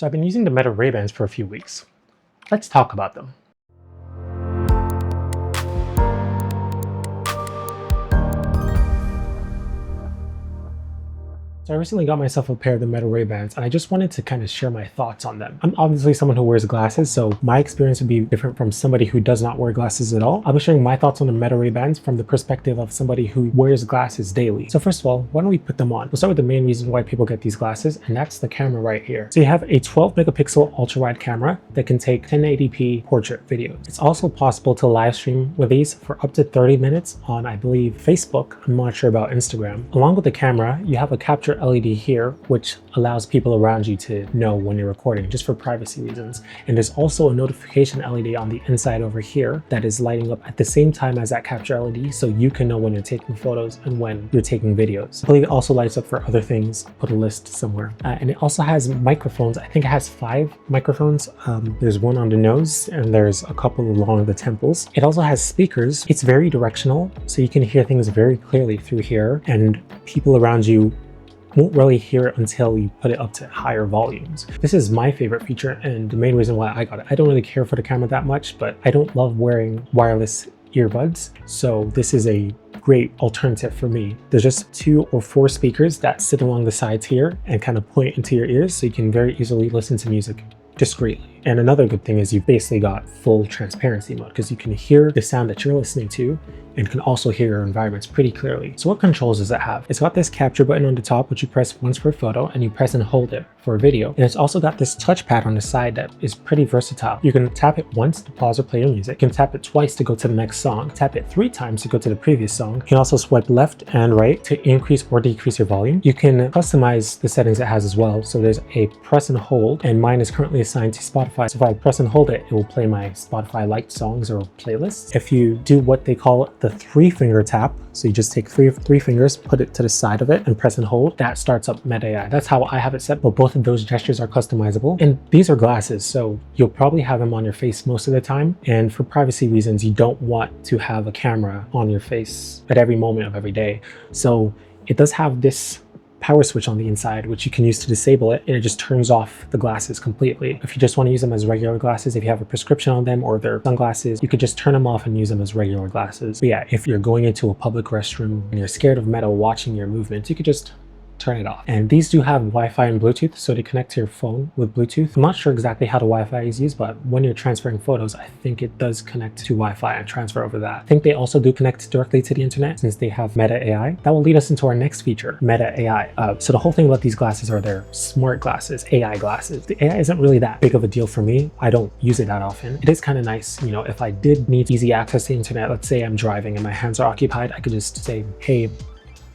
So I've been using the Meta Ray-Bans for a few weeks. Let's talk about them. So I recently got myself a pair of the Meta Ray-Bans and I just wanted to kind of share my thoughts on them. I'm obviously someone who wears glasses, so my experience would be different from somebody who does not wear glasses at all. I'll be sharing my thoughts on the Meta Ray-Bans from the perspective of somebody who wears glasses daily. So first of all, why don't we put them on? We'll start with the main reason why people get these glasses, and that's the camera right here. So you have a 12 megapixel ultra-wide camera that can take 1080p portrait video. It's also possible to live stream with these for up to 30 minutes on, I believe, Facebook. I'm not sure about Instagram. Along with the camera, you have a capture LED here, which allows people around you to know when you're recording, just for privacy reasons. And there's also a notification LED on the inside over here that is lighting up at the same time as that capture LED, so you can know when you're taking photos and when you're taking videos. I believe it also lights up for other things. Put a list somewhere. And it also has microphones. I think it has 5 microphones. There's one on the nose and there's a couple along the temples. It also has speakers. It's very directional, so you can hear things very clearly through here, and people around you won't really hear it until you put it up to higher volumes. This is my favorite feature and the main reason why I got it. I don't really care for the camera that much, but I don't love wearing wireless earbuds, so this is a great alternative for me. There's just 2 or 4 speakers that sit along the sides here and kind of point into your ears, so you can very easily listen to music discreetly. And another good thing is you've basically got full transparency mode, because you can hear the sound that you're listening to and can also hear your environments pretty clearly. So what controls does it have? It's got this capture button on the top, which you press once for a photo and you press and hold it for a video. And it's also got this touchpad on the side that is pretty versatile. You can tap it once to pause or play your music. You can tap it twice to go to the next song. Tap it 3 times to go to the previous song. You can also swipe left and right to increase or decrease your volume. You can customize the settings it has as well. So there's a press and hold, and mine is currently assigned to Spotify. So if I press and hold it, it will play my Spotify liked songs or playlists. If you do what they call the 3-finger tap, so you just take three fingers, put it to the side of it and press and hold, that starts up Meta AI. That's how I have it set, but both of those gestures are customizable. And these are glasses, so you'll probably have them on your face most of the time. And for privacy reasons, you don't want to have a camera on your face at every moment of every day. So it does have this power switch on the inside, which you can use to disable it, and it just turns off the glasses completely. If you just want to use them as regular glasses, if you have a prescription on them or they're sunglasses, you could just turn them off and use them as regular glasses. But yeah, if you're going into a public restroom and you're scared of Meta watching your movements, you could just turn it off. And these do have Wi-Fi and Bluetooth, so they connect to your phone with Bluetooth. I'm not sure exactly how the Wi-Fi is used, but when you're transferring photos, I think it does connect to Wi-Fi and transfer over that. I think they also do connect directly to the internet since they have Meta AI. That will lead us into our next feature, Meta AI. So the whole thing about these glasses are they're smart glasses, AI glasses. The AI isn't really that big of a deal for me. I don't use it that often. It is kind of nice, you know, if I did need easy access to the internet, let's say I'm driving and my hands are occupied, I could just say, hey,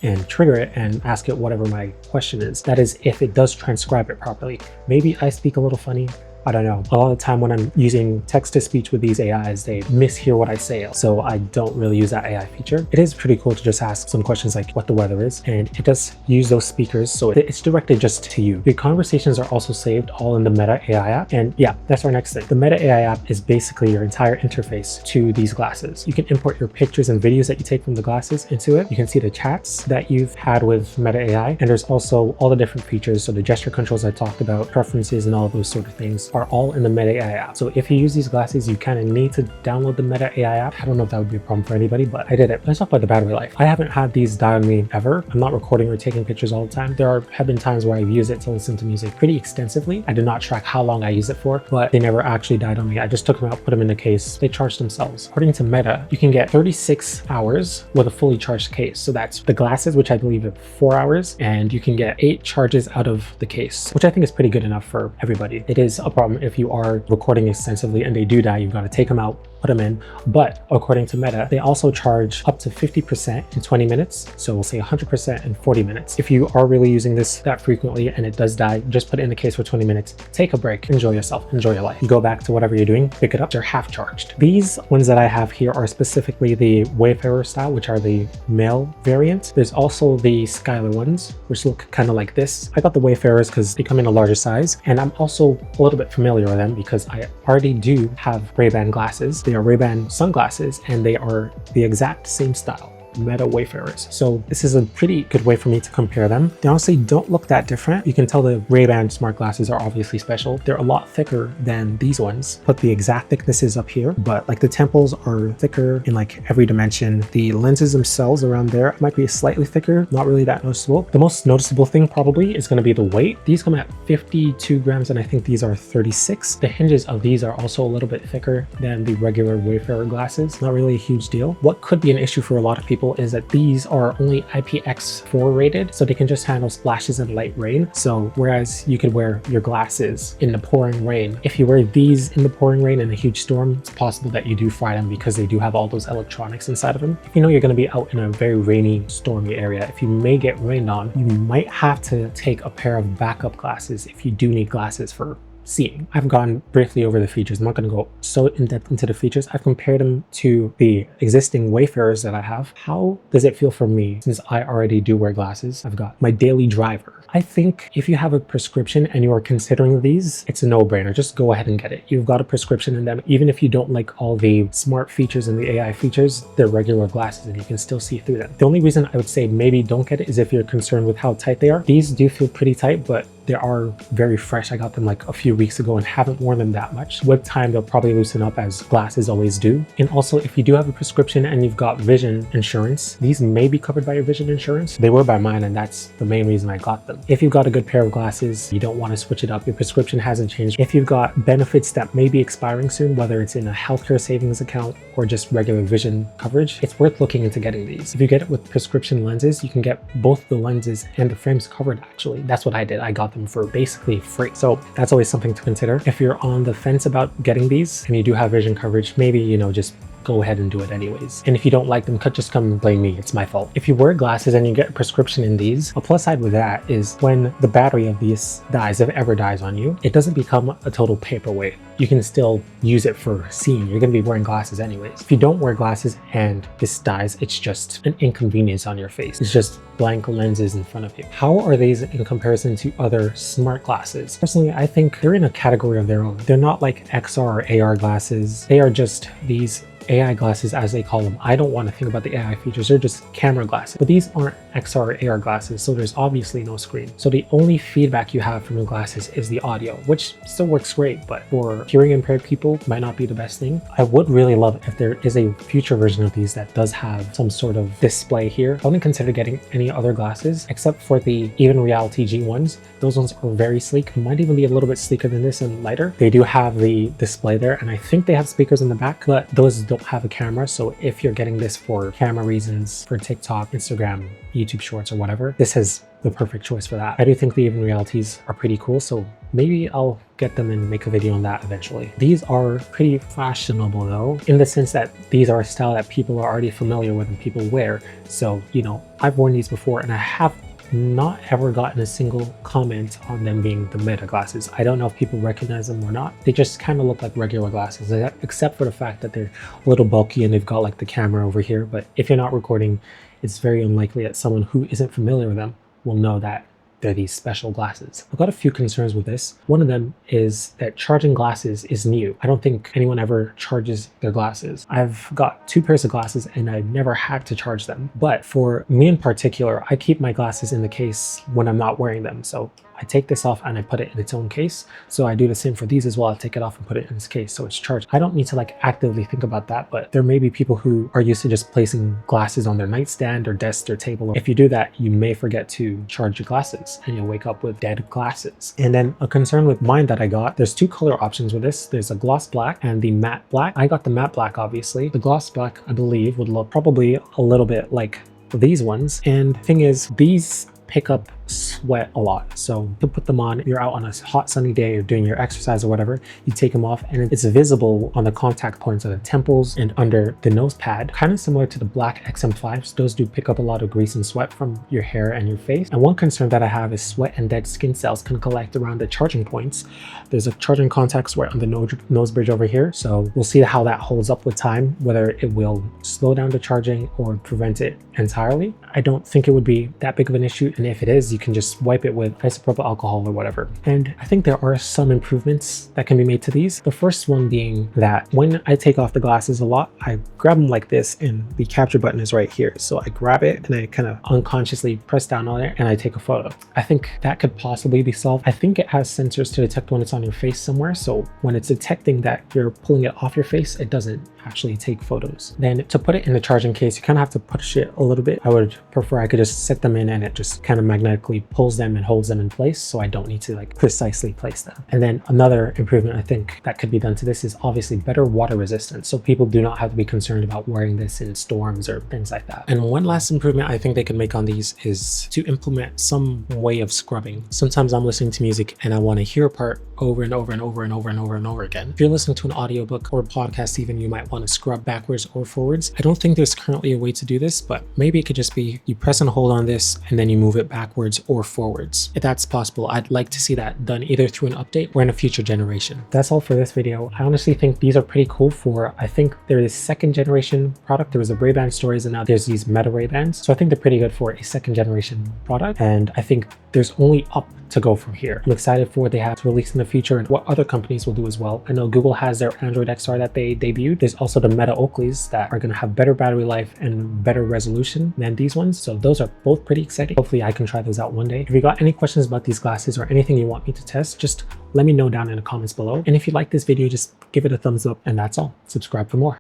and trigger it and ask it whatever my question is. That is if it does transcribe it properly. Maybe I speak a little funny. I don't know. A lot of the time when I'm using text-to-speech with these AIs, they mishear what I say, so I don't really use that AI feature. It is pretty cool to just ask some questions like what the weather is, and it does use those speakers, so it's directed just to you. The conversations are also saved all in the Meta AI app, and yeah, that's our next thing. The Meta AI app is basically your entire interface to these glasses. You can import your pictures and videos that you take from the glasses into it. You can see the chats that you've had with Meta AI, and there's also all the different features, so the gesture controls I talked about, preferences, and all of those sort of things are all in the Meta AI app. So if you use these glasses, you kind of need to download the Meta AI app. I don't know if that would be a problem for anybody, but I did it. Let's talk about the battery life. I haven't had these die on me ever. I'm not recording or taking pictures all the time. There have been times where I've used it to listen to music pretty extensively. I did not track how long I used it for, but they never actually died on me. I just took them out, put them in the case. They charged themselves. According to Meta, you can get 36 hours with a fully charged case. So that's the glasses, which I believe are 4 hours, and you can get 8 charges out of the case, which I think is pretty good enough for everybody. It is a problem if you are recording extensively and they do die, you've got to take them out, put them in. But according to Meta, they also charge up to 50% in 20 minutes. So we'll say 100% in 40 minutes. If you are really using this that frequently and it does die, just put it in the case for 20 minutes, take a break, enjoy yourself, enjoy your life. You go back to whatever you're doing, pick it up, they're half charged. These ones that I have here are specifically the Wayfarer style, which are the male variant. There's also the Skylar ones, which look kind of like this. I got the Wayfarers because they come in a larger size, and I'm also a little bit familiar with them because I already do have Ray-Ban glasses. They are Ray-Ban sunglasses and they are the exact same style. Meta Wayfarers. So this is a pretty good way for me to compare them. They honestly don't look that different. You can tell the Ray-Ban smart glasses are obviously special. They're a lot thicker than these ones. Put the exact thicknesses up here, but like the temples are thicker in like every dimension. The lenses themselves around there might be slightly thicker, not really that noticeable. The most noticeable thing probably is going to be the weight. These come at 52 grams and I think these are 36. The hinges of these are also a little bit thicker than the regular Wayfarer glasses. Not really a huge deal. What could be an issue for a lot of people is that these are only IPX4 rated, so they can just handle splashes and light rain. So whereas you could wear your glasses in the pouring rain, if you wear these in the pouring rain in a huge storm, it's possible that you do fry them because they do have all those electronics inside of them. If you know you're going to be out in a very rainy, stormy area, if you may get rained on, you might have to take a pair of backup glasses if you do need glasses for seeing. I've gone briefly over the features. I'm not going to go so in depth into the features. I've compared them to the existing Wayfarers that I have. How does it feel for me since I already do wear glasses? I've got my daily driver. I think if you have a prescription and you are considering these, it's a no-brainer. Just go ahead and get it. You've got a prescription in them. Even if you don't like all the smart features and the AI features, they're regular glasses and you can still see through them. The only reason I would say maybe don't get it is if you're concerned with how tight they are. These do feel pretty tight, but they are very fresh. I got them like a few weeks ago and haven't worn them that much. With time, they'll probably loosen up as glasses always do. And also, if you do have a prescription and you've got vision insurance, these may be covered by your vision insurance. They were by mine, and that's the main reason I got them. If you've got a good pair of glasses, you don't want to switch it up, your prescription hasn't changed. If you've got benefits that may be expiring soon, whether it's in a healthcare savings account or just regular vision coverage, it's worth looking into getting these. If you get it with prescription lenses, you can get both the lenses and the frames covered actually. That's what I did. I got them for basically free. So that's always something to consider. If you're on the fence about getting these and you do have vision coverage, maybe, you know, just go ahead and do it anyways. And if you don't like them, just come and blame me. It's my fault. If you wear glasses and you get a prescription in these, a plus side with that is when the battery of these dies, if it ever dies on you, it doesn't become a total paperweight. You can still use it for seeing. You're going to be wearing glasses anyways. If you don't wear glasses and this dies, it's just an inconvenience on your face. It's just blank lenses in front of you. How are these in comparison to other smart glasses? Personally, I think they're in a category of their own. They're not like XR or AR glasses. They are just these AI glasses, as they call them. I don't want to think about the AI features. They're just camera glasses. But these aren't XR or AR glasses, so there's obviously no screen. So the only feedback you have from the glasses is the audio, which still works great, but for hearing impaired people, might not be the best thing. I would really love if there is a future version of these that does have some sort of display here. I wouldn't consider getting any other glasses except for the Even Reality G1s. Those ones are very sleek, might even be a little bit sleeker than this and lighter. They do have the display there, and I think they have speakers in the back, but those don't have a camera. So if you're getting this for camera reasons, for TikTok, Instagram, YouTube Shorts, or whatever, this is the perfect choice for that. I do think the Even Realities are pretty cool, so maybe I'll get them and make a video on that eventually. These are pretty fashionable though, in the sense that these are a style that people are already familiar with and people wear. So, you know, I've worn these before and I have not ever gotten a single comment on them being the Meta glasses. I don't know if people recognize them or not. They just kind of look like regular glasses, except for the fact that they're a little bulky and they've got like the camera over here. But if you're not recording, it's very unlikely that someone who isn't familiar with them will know that they're these special glasses. I've got a few concerns with this. One of them is that charging glasses is new. I don't think anyone ever charges their glasses. I've got 2 pairs of glasses and I've never had to charge them. But for me in particular, I keep my glasses in the case when I'm not wearing them. So I take this off and I put it in its own case. So I do the same for these as well. I take it off and put it in its case so it's charged. I don't need to like actively think about that, but there may be people who are used to just placing glasses on their nightstand or desk or table. If you do that, you may forget to charge your glasses and you'll wake up with dead glasses. And then a concern with mine that I got, there's 2 color options with this. There's a gloss black and the matte black. I got the matte black, obviously. The gloss black, I believe, would look probably a little bit like these ones. And the thing is, these pick up sweat a lot. So to put them on, you're out on a hot sunny day, you're doing your exercise or whatever, you take them off and it's visible on the contact points of the temples and under the nose pad, kind of similar to the black XM5s. Those do pick up a lot of grease and sweat from your hair and your face. And one concern that I have is sweat and dead skin cells can collect around the charging points. There's a charging contact right on the nose bridge over here. So we'll see how that holds up with time, whether it will slow down the charging or prevent it entirely. I don't think it would be that big of an issue. And if it is, you can just wipe it with isopropyl alcohol or whatever. And I think there are some improvements that can be made to these. The first one being that when I take off the glasses a lot, I grab them like this and the capture button is right here. So I grab it and I kind of unconsciously press down on it and I take a photo. I think that could possibly be solved. I think it has sensors to detect when it's on your face somewhere. So when it's detecting that you're pulling it off your face, it doesn't actually take photos. Then to put it in the charging case, you kind of have to push it a little bit. I would prefer I could just set them in and it just kind of magnetically pulls them and holds them in place, so I don't need to like precisely place them. And then another improvement I think that could be done to this is obviously better water resistance, so people do not have to be concerned about wearing this in storms or things like that. And one last improvement I think they can make on these is to implement some way of scrubbing. Sometimes I'm listening to music and I want to hear a part over and over and over and over and over and over again. If you're listening to an audiobook or podcast even, you might want to scrub backwards or forwards. I don't think there's currently a way to do this, but maybe it could just be you press and hold on this and then you move it backwards or forwards. If that's possible, I'd like to see that done either through an update or in a future generation. That's all for this video. I honestly think these are pretty cool for, I think there is second generation product. There was the Ray-Ban stories and now there's these Meta Ray-Bans. So I think they're pretty good for a second generation product. And I think there's only up to go from here. I'm excited for what they have to release in the future and what other companies will do as well. I know Google has their Android XR that they debuted. There's also the Meta Oakleys that are going to have better battery life and better resolution than these ones. So those are both pretty exciting. Hopefully I can try those out one day. If you got any questions about these glasses or anything you want me to test, just let me know down in the comments below. And if you like this video, just give it a thumbs up, and that's all. Subscribe for more.